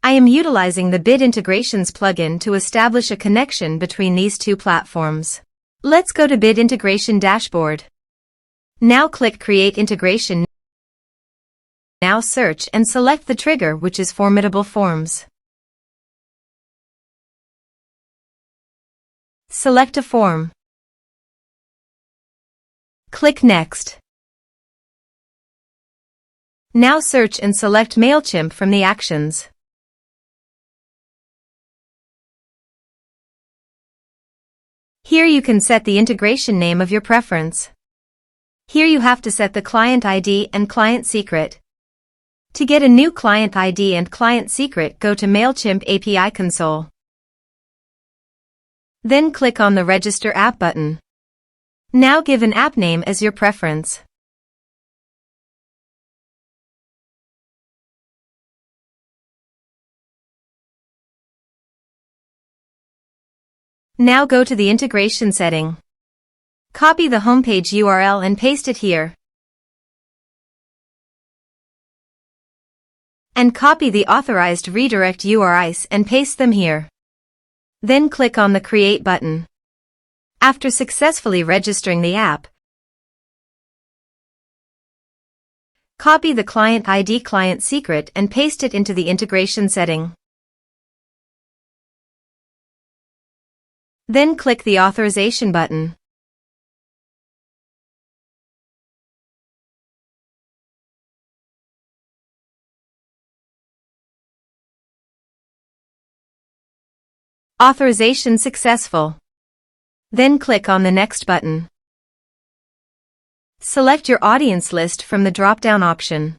I am utilizing the Bid Integrations plugin to establish a connection between these two platforms. Let's go to Bid Integration Dashboard. Now click Create Integration. Now search and select the trigger, which is Formidable Forms. Select a form. Click Next. Now search and select Mailchimp from the actions. Here you can set the integration name of your preference. Here you have to set the client ID and client secret. To get a new client ID and client secret, go to Mailchimp API Console. Then click on the Register App button. Now give an app name as your preference. Now go to the integration setting. Copy the homepage URL and paste it here. And copy the authorized redirect URIs and paste them here. Then click on the Create button. After successfully registering the app, copy the client ID client secret and paste it into the integration setting. Then click the authorization button. Authorization successful. Then click on the Next button. Select your audience list from the drop-down option.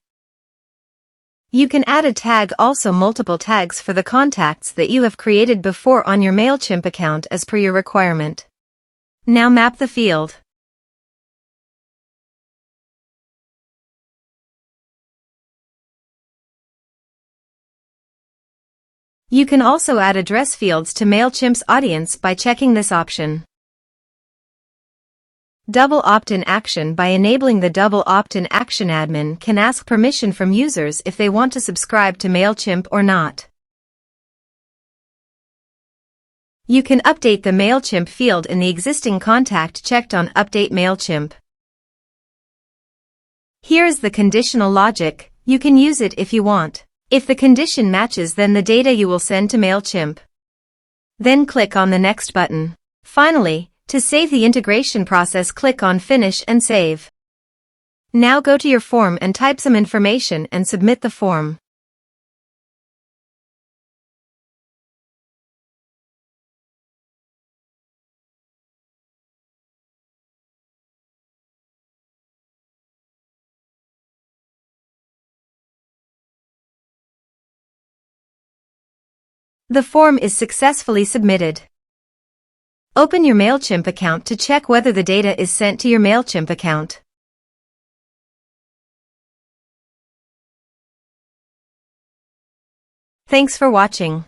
You can add a tag, also multiple tags for the contacts that you have created before on your Mailchimp account as per your requirement. Now map the field. You can also add address fields to Mailchimp's audience by checking this option. Double opt-in action. By enabling the double opt-in action, admin can ask permission from users if they want to subscribe to Mailchimp or not. You can update the Mailchimp field in the existing contact checked on Update Mailchimp. Here is the conditional logic. You can use it if you want. If the condition matches, then the data you will send to Mailchimp. Then click on the Next button. Finally, to save the integration process, click on Finish and Save. Now go to your form and type some information and submit the form. The form is successfully submitted. Open your Mailchimp account to check whether the data is sent to your Mailchimp account. Thanks for watching.